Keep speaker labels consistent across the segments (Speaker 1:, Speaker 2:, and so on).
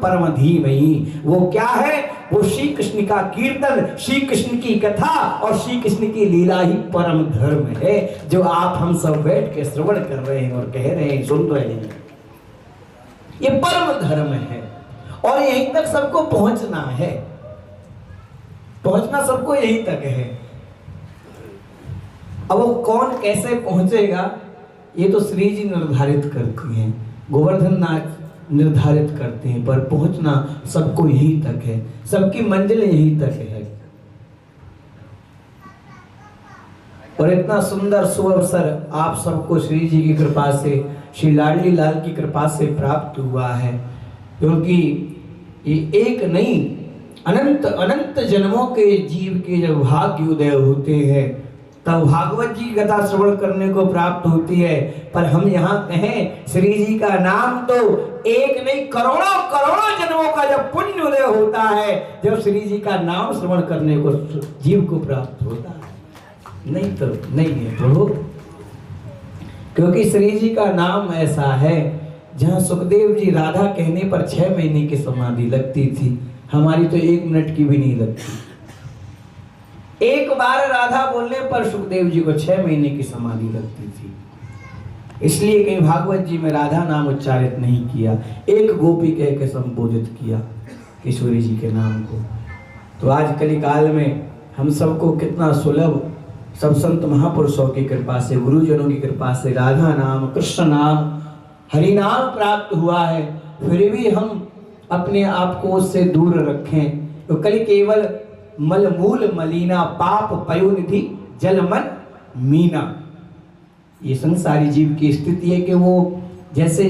Speaker 1: परम धीमहि। वो क्या है? वो श्री कृष्ण का कीर्तन, श्री कृष्ण की कथा और श्री कृष्ण की लीला ही परम धर्म है, जो आप हम सब बैठ के श्रवण कर रहे हैं और कह रहे हैं, सुन रहे हैं। ये परम धर्म है और यहीं तक सबको पहुंचना है, पहुंचना सबको यहीं तक है। अब वो कौन कैसे पहुंचेगा ये तो श्री जी निर्धारित करती हैं, गोवर्धन नाथ निर्धारित करते हैं, पर पहुंचना सबको यहीं तक है, सबकी मंजिल यहीं तक है। और इतना सुंदर सुअवसर आप सबको श्री जी की कृपा से, श्री लाडली लाल की कृपा से प्राप्त हुआ है, क्योंकि ये एक नहीं अनंत अनंत जन्मों के जीव के जब भाग्य उदय होते हैं तब भागवत जी की कथा श्रवण करने को प्राप्त होती है। पर हम यहाँ कहें श्री जी का नाम तो एक नहीं करोड़ों करोड़ों जन्मों का जब पुण्य उदय होता है, जब श्री जी का नाम श्रवण करने को जीव को प्राप्त होता है। नहीं तो नहीं है प्रभु, क्योंकि श्री जी का नाम ऐसा है जहाँ सुखदेव जी राधा कहने पर 6 महीने की समाधि लगती थी, हमारी तो 1 मिनट की भी नहीं लगती। एक बार राधा बोलने पर सुखदेव जी को 6 महीने की समाधि लगती थी। इसलिए कहीं भागवत जी में राधा नाम उच्चारित नहीं किया, एक गोपी कह के संबोधित किया किशोरी जी के नाम को। तो आज कलिकाल में हम सबको कितना सुलभ सब संत महापुरुषों की कृपा से, गुरुजनों की कृपा से राधा नाम, कृष्ण नाम, हरि नाम प्राप्त हुआ है, फिर भी हम अपने आप को उससे दूर रखें। तो कल केवल मल मूल मलीना पाप पयोनिधि जल मन मीना, ये संसारी जीव की स्थिति है कि वो जैसे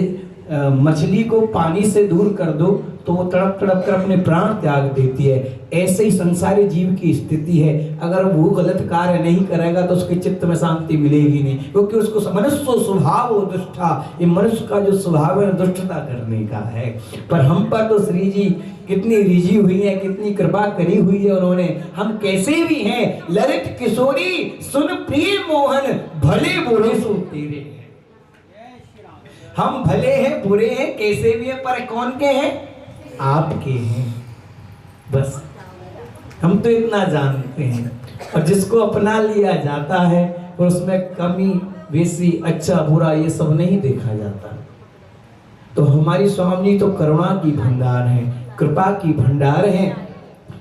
Speaker 1: मछली को पानी से दूर कर दो तो वो तड़प तड़प कर अपने प्राण त्याग देती है, ऐसे ही संसारी जीव की स्थिति है। अगर वो गलत कार्य नहीं करेगा तो उसके चित्त में शांति मिलेगी नहीं, क्योंकि उसको मनुष्य स्वभाव हो दुष्टा, ये मनुष्य का जो स्वभाव है दुष्टता करने का है। पर हम पर तो श्री जी कितनी रिझी हुई है, कितनी कृपा करी हुई है उन्होंने। हम कैसे भी हैं ललित किशोरी सुन प्रिय मोहन, भले बुरे सो तेरे हैं। हम भले हैं बुरे हैं कैसे भी हैं, पर कौन के हैं? आपके हैं। बस हम तो इतना जानते हैं। और जिसको अपना लिया जाता है और उसमें कमी बेसी अच्छा बुरा ये सब नहीं देखा जाता। तो हमारी स्वामी तो करुणा की भंडार है, कृपा की भंडार है,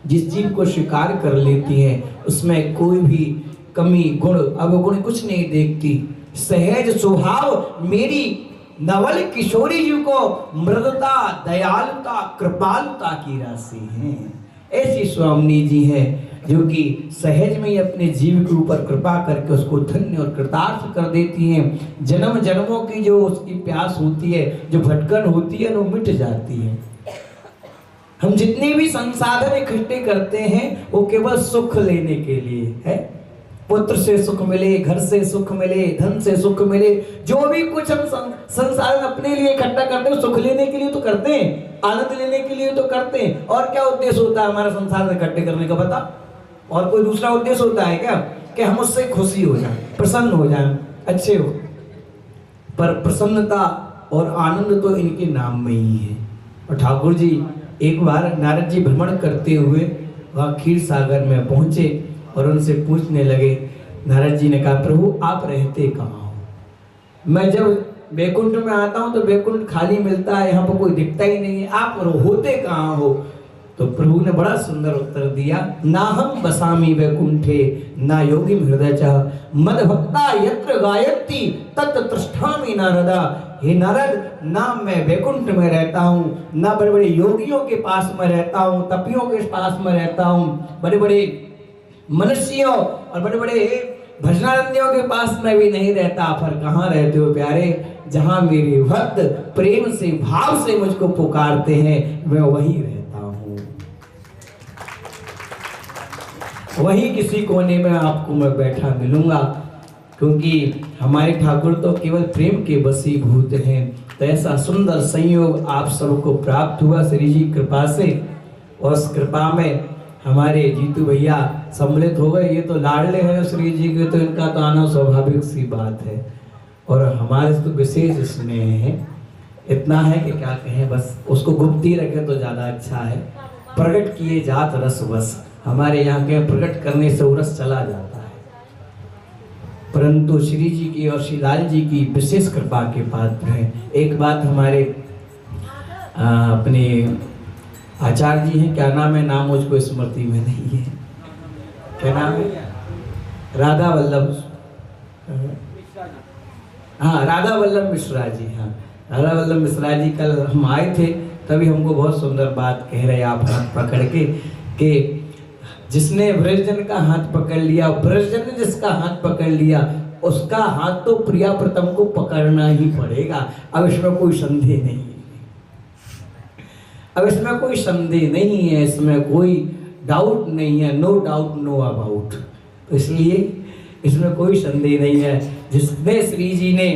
Speaker 1: जिस जीव को स्वीकार कर लेती है उसमें कोई भी कमी गुण अवगुण कुछ नहीं देखती। सहज स्वभाव मेरी नवल किशोरी जी को मृदुता दयालुता कृपालुता की राशि है। ऐसी स्वामी जी है जो कि सहज में ही अपने जीव के ऊपर कृपा करके उसको धन्य और कृतार्थ कर देती हैं। जन्म जन्मों की जो उसकी प्यास होती है, जो भटकन होती है, वो मिट जाती है। हम जितने भी संसाधन इकट्ठे करते हैं वो केवल सुख लेने के लिए है। पुत्र से सुख मिले, घर से सुख मिले, धन से सुख मिले, जो भी कुछ हम संसाधन अपने लिए इकट्ठा करते हैं सुख लेने के लिए तो करते हैं, आनंद लेने के लिए तो करते हैं। और क्या उद्देश्य होता है हमारा संसाधन इकट्ठे करने का बता? और कोई दूसरा उद्देश्य होता है क्या? कि हम उससे खुशी हो जाए, प्रसन्न हो जाए, अच्छे हो। पर प्रसन्नता और आनंद तो इनके नाम में ही है। और ठाकुर जी एक बार नारद जी भ्रमण करते हुए वहाँ क्षीर सागर में पहुंचे और उनसे पूछने लगे। नारद जी ने कहा, प्रभु आप रहते कहाँ हो? मैं जब बैकुंठ में आता हूँ तो बैकुंठ खाली मिलता है, यहाँ पर कोई दिखता ही नहीं है, आप होते कहाँ हो? तो प्रभु ने बड़ा सुंदर उत्तर दिया, ना हम बसामी वैकुंठे ना योगी हृदय चाह मद भक्ता यत्र गायत्री तत् तृष्ठामि नारदा। हे नारद, ना मैं वैकुंठ में रहता हूँ, ना बड़े बड़े योगियों के पास में रहता हूँ, तपियों के पास में रहता हूँ, बड़े बड़े मनुष्यों और बड़े बड़े भजनानंदियों के पास में भी नहीं रहता। पर कहाँ रहते हो प्यारे? जहाँ मेरे भक्त प्रेम से भाव से मुझको पुकारते हैं मैं वहीं रहता हूँ। वहीं किसी कोने में आपको मैं बैठा मिलूंगा, क्योंकि हमारे ठाकुर तो केवल प्रेम के वशीभूत हैं। तो ऐसा सुंदर संयोग आप सबको प्राप्त हुआ श्री जी कृपा से, और उस कृपा में हमारे जीतू भैया सम्मिलित हो गए। ये तो लाडले हैं श्री जी के, तो इनका तो आना स्वाभाविक सी बात है। और हमारे तो विशेष स्नेह है, इतना है कि क्या कहें, बस उसको गुप्त ही रखे तो ज्यादा अच्छा है। प्रकट किए जात रस बस, हमारे यहाँ के प्रकट करने से वो रस चला जाता है। परंतु श्री जी की और श्री लाल जी की विशेष कृपा के पात्र हैं। एक बात हमारे अपने आचार्य जी हैं, क्या नाम है, नाम मुझको स्मृति में नहीं है, क्या नाम है, राधा वल्लभ, हाँ राधा वल्लभ मिश्रा जी, हाँ राधा वल्लभ मिश्रा जी कल हम आए थे, तभी हमको बहुत सुंदर बात कह रहे आप हाथ पकड़ के कि जिसने ब्रजजन का हाथ पकड़ लिया, ब्रजजन ने जिसका हाथ पकड़ लिया, उसका हाथ तो प्रिया प्रथम को पकड़ना ही पड़ेगा। अब इसमें कोई संदेह नहीं है, अब इसमें कोई संदेह नहीं है, इसमें कोई डाउट नहीं है, नो डाउट नो अबाउट। तो इसलिए इसमें कोई संदेह नहीं है। जिसने श्री जी ने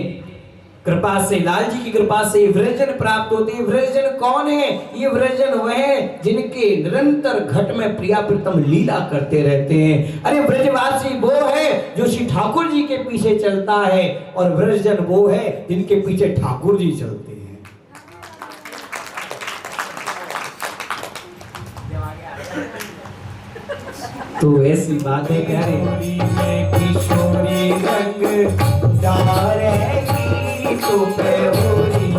Speaker 1: कृपा से, लाल जी की कृपा से व्रजन प्राप्त होते हैं। व्रजन कौन है? ये व्रजन वह है जिनके निरंतर घट में प्रिया प्रीतम लीला करते रहते हैं। अरे व्रजवासी वो है जो श्री ठाकुर जी के पीछे चलता है, और व्रजन वो है जिनके पीछे ठाकुर जी चलते हैं। तो ऐसी बातें कह रहे किशोरी रंग डारेगी तो पे होरी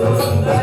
Speaker 1: सुंदर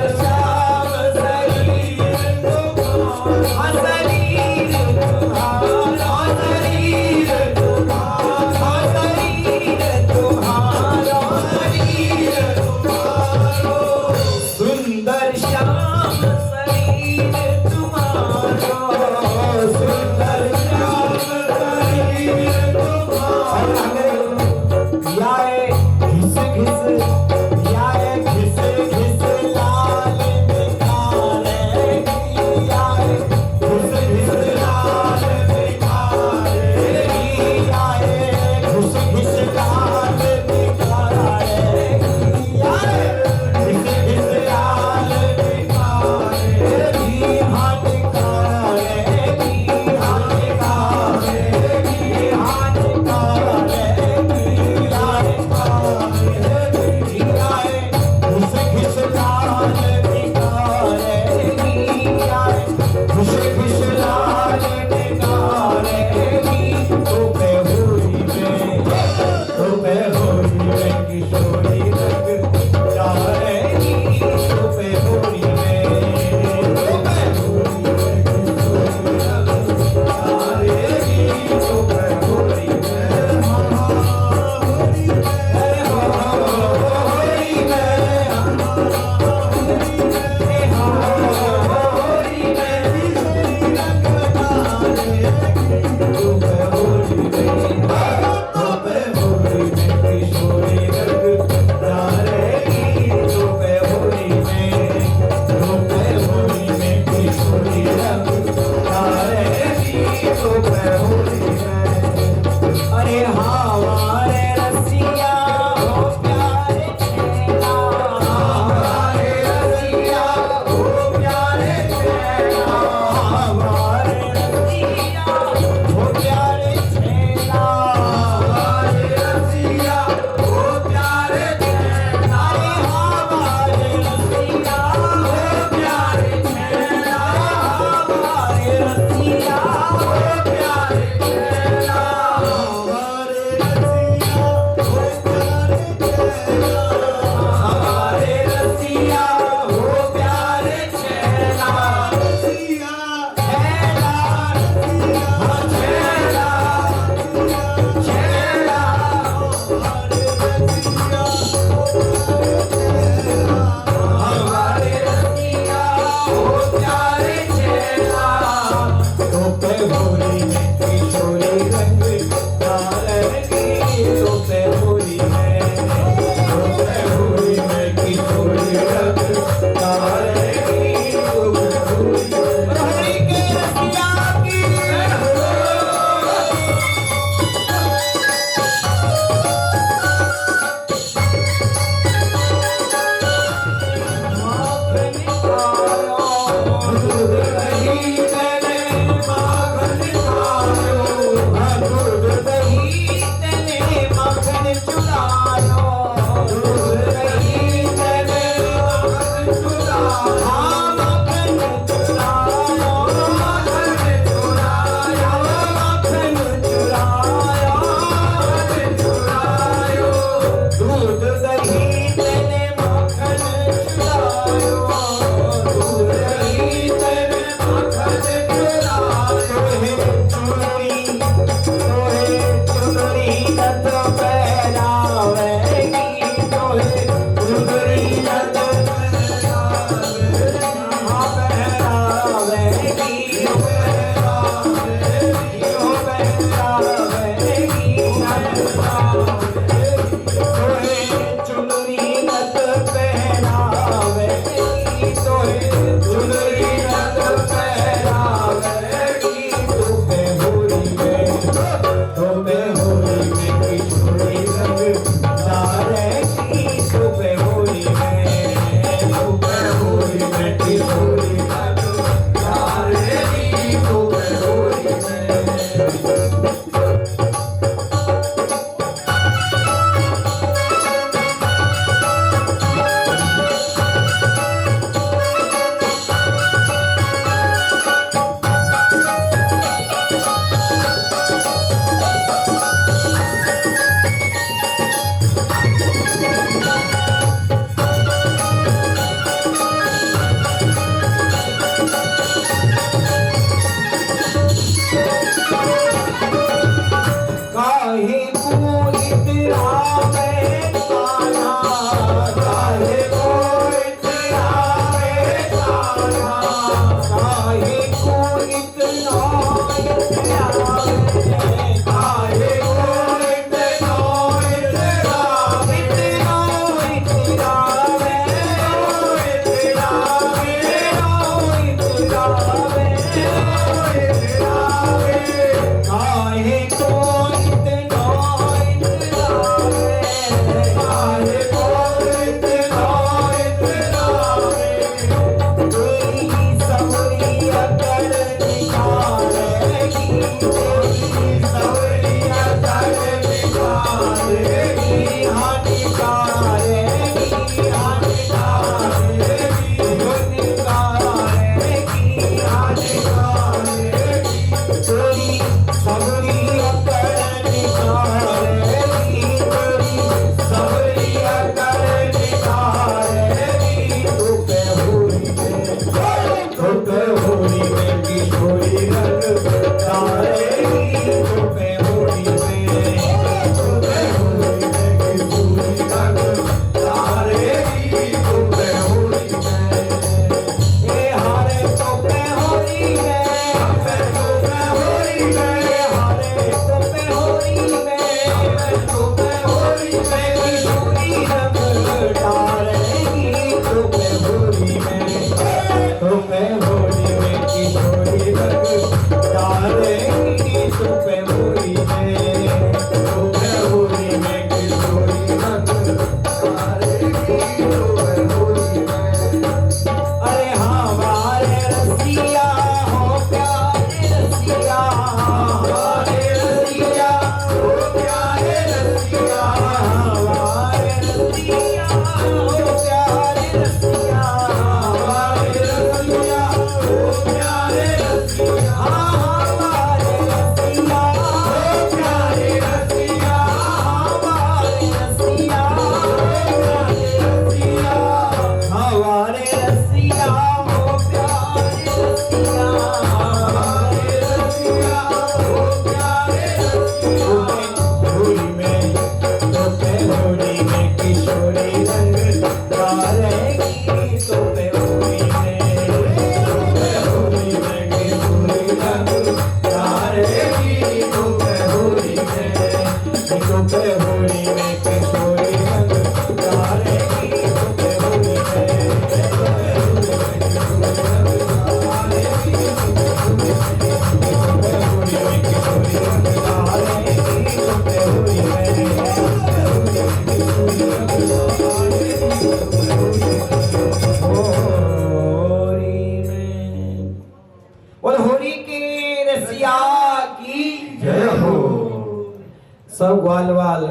Speaker 1: सब ग्वाल वाल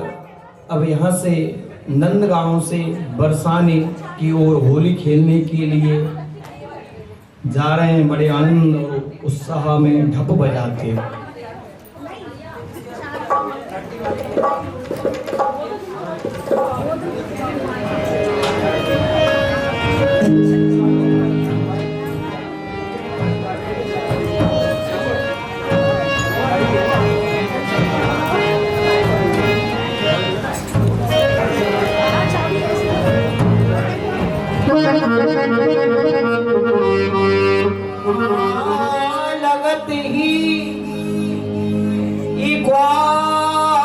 Speaker 1: अब यहाँ से नंदगांव से बरसाने की ओर होली खेलने के लिए जा रहे हैं, बड़े आनंद और उत्साह में ढप बजाते हैं। लगत ही इक्वाल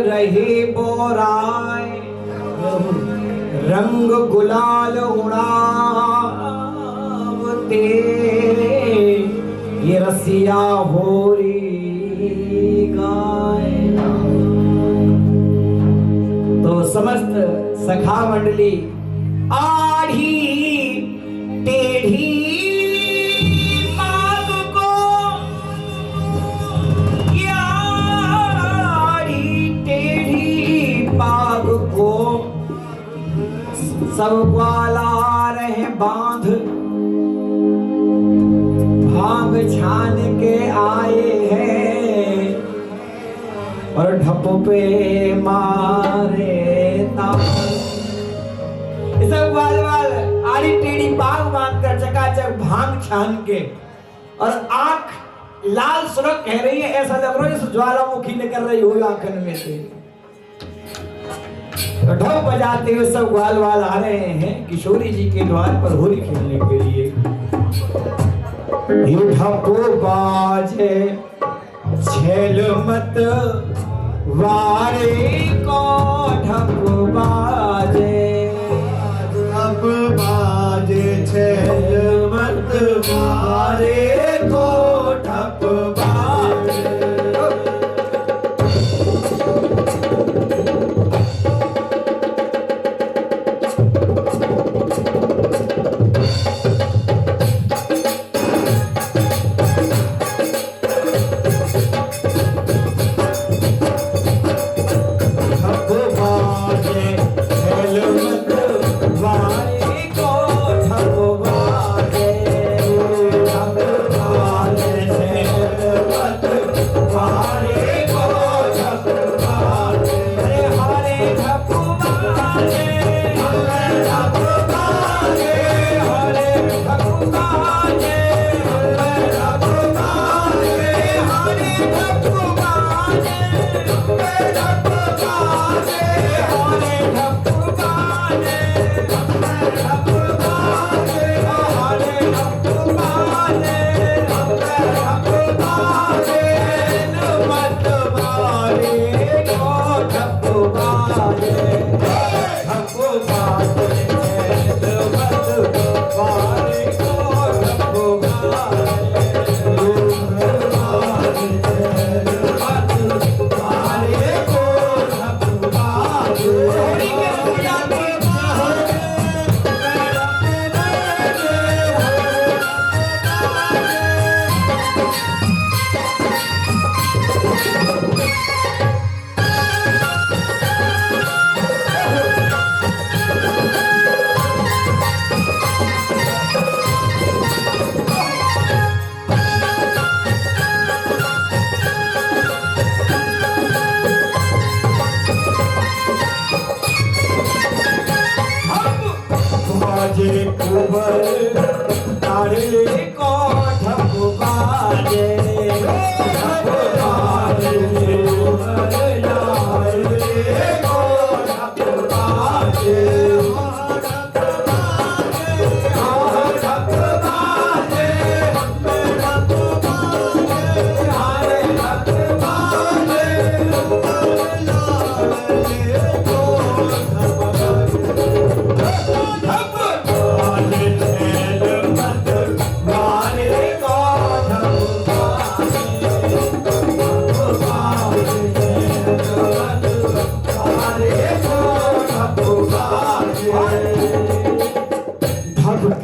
Speaker 1: रहे बोराए, रंग गुलाल उड़ावते ये रसिया होरी गाए। तो समस्त सखा मंडली आढ़ी टेढ़ी मांग को, आढ़ी टेढ़ी मांग को सब ग्वाला रहे बांध, भांग छान के आए हैं और ढप पे मारे ताल। सब वाल आड़ी टेढ़ी बाग बांधकर चकाचक भांग छान के और आंख लाल सुरख कह रही है, ऐसा लग रहा है जैसे ज्वालामुखी निकल रही हो आंखन में से। तो ढोल बजाते हुए सब ग्वाल आ रहे हैं किशोरी जी के द्वार पर होली खेलने के लिए। ढपो बाजे छेल मत वारे को, ढपो बाजे अब बाजे छेल मत वारे को, ढप बाजे।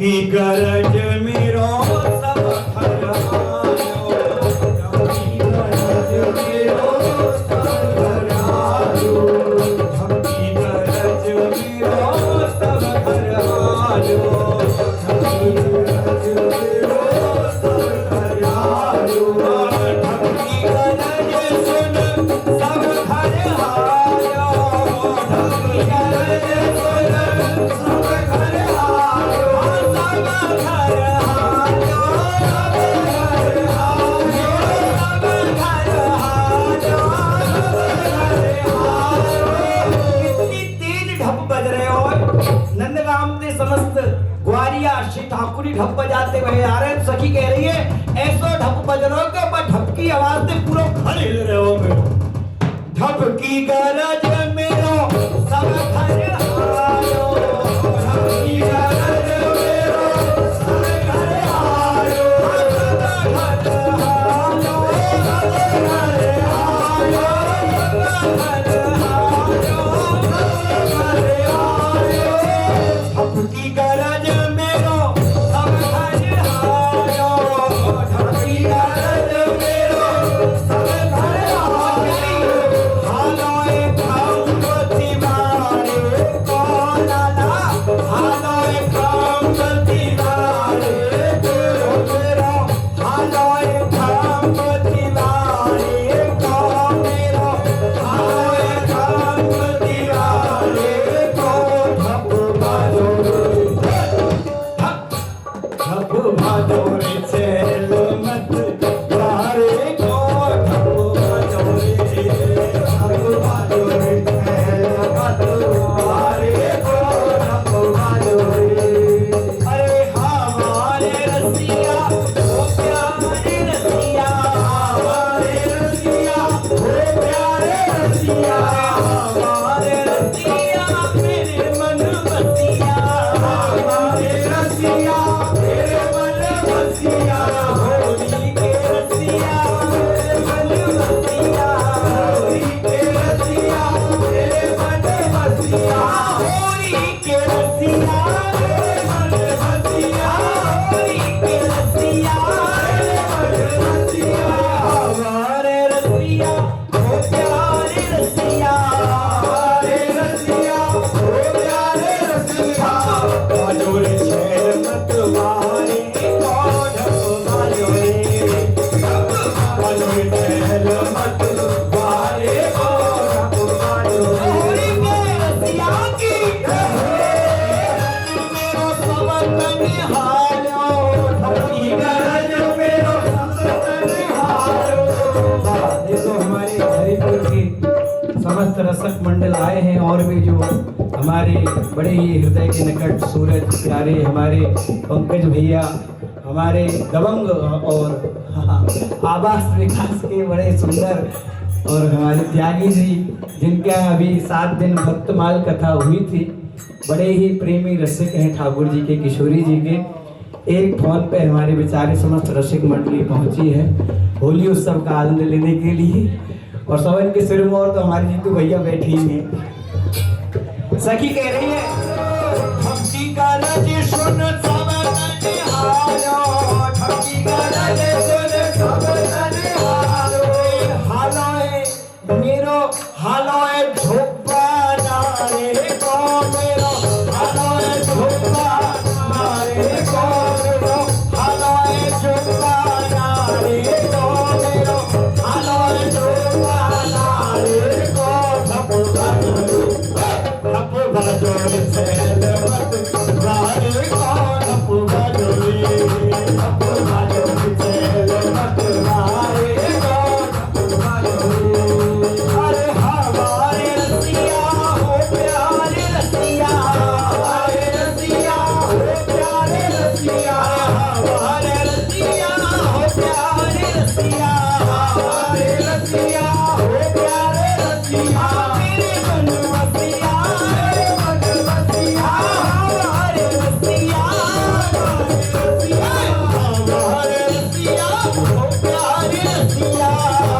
Speaker 1: की गरज मेरो सब हरायो, की गरज मेरो सब हरायो, की गरज मेरो सब हरायो। मस्त ग्वारिया श्री ठाकुरी ढप बजाते हुए आ रहे हैं। सखी कह रही है ऐसो ढप बज रहे हो कि मैं ढप की आवाज से पूरा घर हिल रहे हो मेरो। ढप की गरज मेरो सब घर आयो, ढप की गरज मेरो सब घर आयो, की गरज मेरो सब घर आयो, ढपकी गरज मेरो सब घर आयो। हालोए भगवती मारे कोलाला, हालोए भगवती मारे कोमेरो, हालोए भगवती मारे कोमेरो, हालोए भगवती मारे को ढप बाजो ढप बाजो रे चेल मत मारे को ढप बाजो रे, ढप बाजो रे चेल मत मारे को ढप बाजो रे। अरे हमारे रसिया ओ प्यारे रसिया, हमारे रसिया ओ प्यारे रसिया, हमारे रसिया मेरे मन बसिया, हमारे रसिया मेरे मन बसिया, होली के रसिया मेरे मन बसिया, होली के रसिया मेरे मन बसिया, होली के रसिया मेरे मन बसिया, होली के रसिया मेरे मन बसिया। हमारे रसिया ओ प्यारे रसिया, हमारे रसिया ओ प्यारे रसिया, बाजो रे छेल मत मारे को ढप बाजो रे, बाजो रे छेल मत मारे को ढप बाजो रे। होली के रसिया की मेरो सब तन हालो, ढपकी गरज मेरो सब तन हालो। देखो हमारे हरिपुर के समस्त रसक मंडल आए हैं और भी जो हमारे बड़े ही हृदय के निकट सूरज प्यारे हमारे पंकज भैया, हमारे दबंग और आवास विकास के बड़े सुंदर, और हमारे त्यागी जी जिनके यहाँ अभी 7 दिन भक्तमाल कथा हुई थी, बड़े ही प्रेमी रसिक हैं ठाकुर जी के, किशोरी जी के। एक फोन पे हमारे बेचारे समस्त रसिक मंडली पहुंची है होली उत्सव का आनंद लेने के लिए, और सवन के सिर में और तो हमारी जीतू भैया बैठी हैं। सखी कह रही है ढपकी गरज सुन सब तन हालो, ढपकी गरज सुन सब तन हालो, हालोए मेरो हालोए झोपा नारे को मेरो, हालोए झोपा नारे को मेरो, हालोए झोपा नारे को मेरो, हालोए झोपा नारे को ढप बाजो ढप बाजो रे चेल मत मारे को ढप बाजो रे, ढप बाजो रे चेल मत मारे को ढप बाजो रे। अरे हमारे रसिया ओ प्यारे रसिया, हमारे रसिया ओ प्यारे रसिया, हमारे रसिया ओ प्यारे रसिया, हमारे रसिया ओ प्यारे रसिया, मेरे मन बसिया मेरे मन बसिया, हमारे रसिया हमारे रसिया, हमारे रसिया ओ प्यारे रसिया,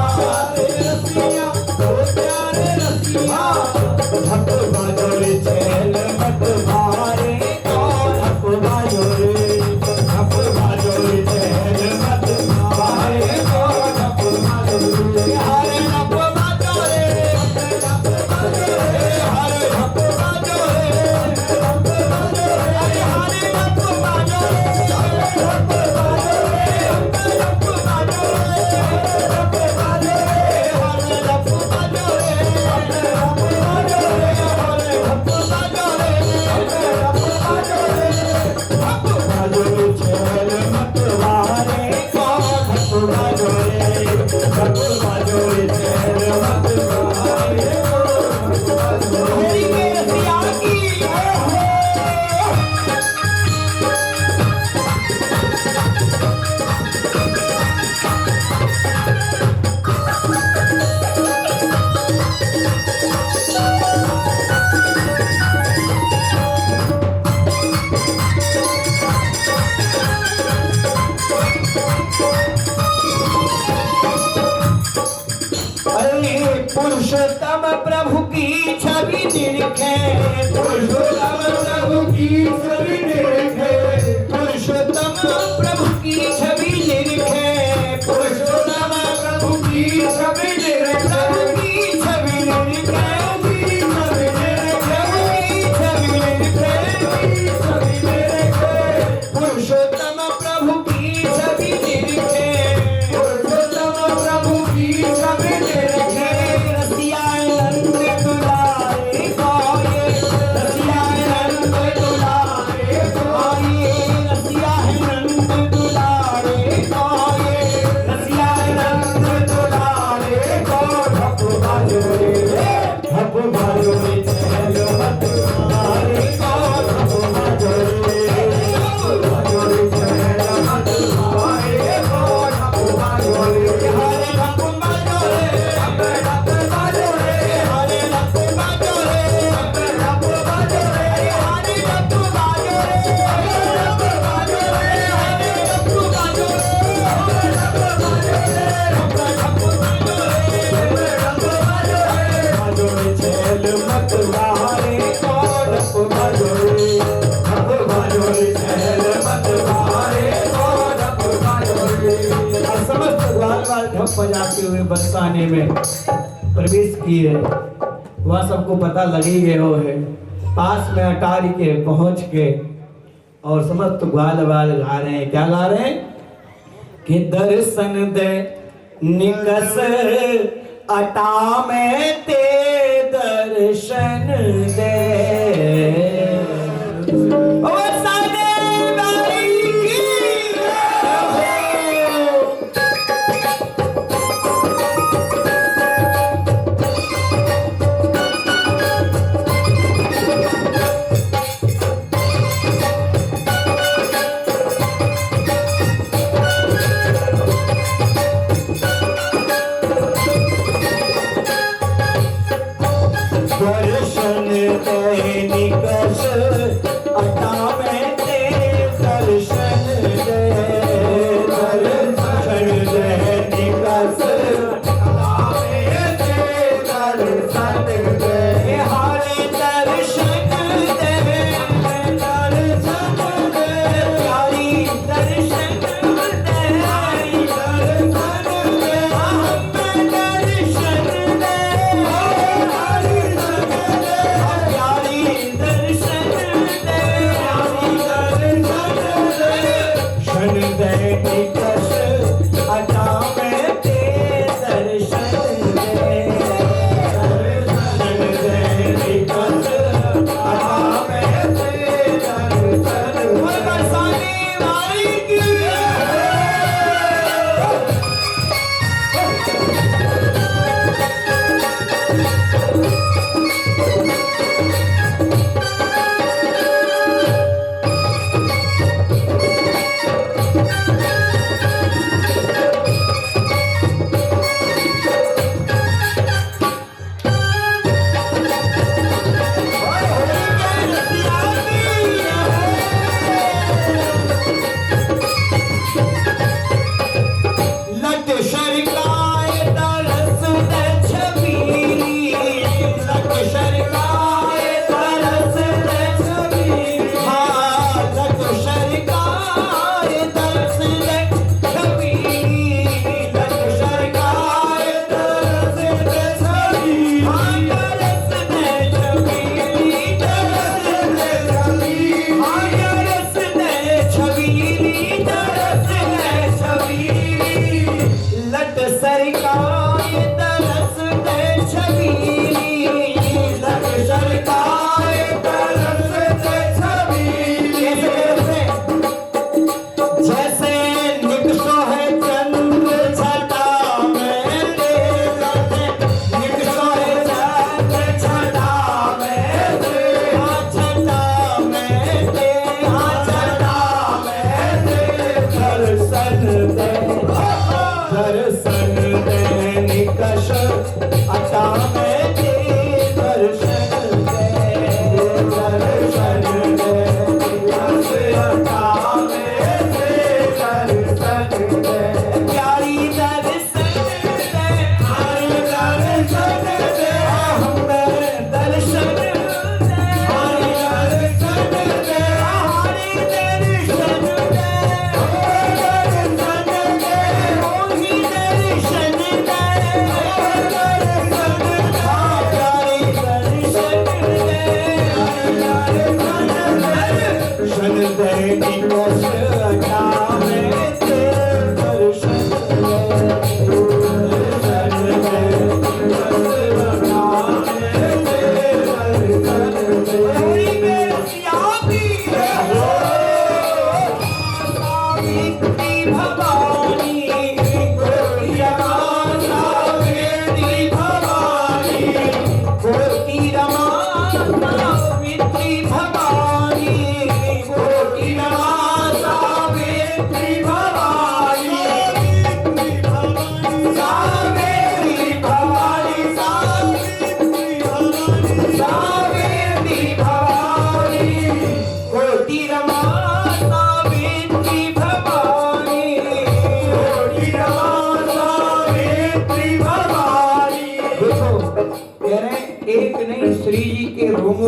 Speaker 1: हमारे रसिया ओ प्यारे रसिया। ढप बाजो रे चेल मत मारे को ढप बाजो रे, ढप बाजो रे चेल मत मारे को ढप बाजो रे, हरे ढप बाजो रे, ढप बाजो रे, हरे ढप बाजो रे, ढप बाजो रे, हरे ढप बाजो रे, ढप बाजो रे, ढप बाजो रे, ढप बाजो रे, हरे ढप बाजो रे, ढप बाजो रे, हरे ढप बाजो रे, ढप बाजो रे, ढप पुरुषोत्तम प्रभु की छवि निरखे, पुरुषोत्तम प्रभु की छवि निरखे, पुरुषोत्तम प्रभु की छवि निरखे, पुरुषोत्तम प्रभु की छवि निरखे, प्रभु की छवि निरखे, पुरुषोत्तम प्रभु की छवि निरखे, पुरुषोत्तम प्रभु की छवि निरखे, रसिया नंद दुलारे गाये, रसिया नंद दुलारे गाये, रसिया नंद दुलारे गाये, रसिया नंद दुलारे गाये, ढप बाजो रे ढप बाजो रे चलो मत मारे ढप बाजो रे बजाते हुए बरसाने में प्रवेश किए। वह सबको पता लगी गए हो है। पास में अटारी के पहुंच के और समस्त ग्वाल वाल गा रहे हैं। क्या गा रहे हैं कि दर्शन दे निकस अटा में ते दर्शन दे। दर्शन दे निकल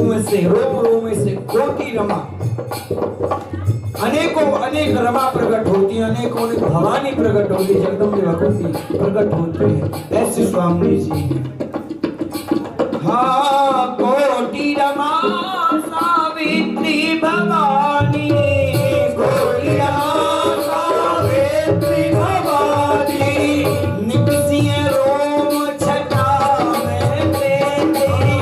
Speaker 1: रोम रोम से कोटि रमा, अनेकों अनेक रमा प्रकट होती है, अनेकों अनेक भवानी प्रकट होती है, जगदम्बे भगवती प्रकट होती है। ऐसे स्वामी जी हाँ कोटि रमा सावित्री भवानी, कोटि रमा सावित्री भवानी, निकसिए रोम छटा में तेरी,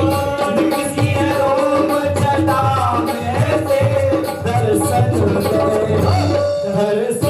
Speaker 1: निकसिए रोम छटा में तेरी, दर्शन दे दर्शन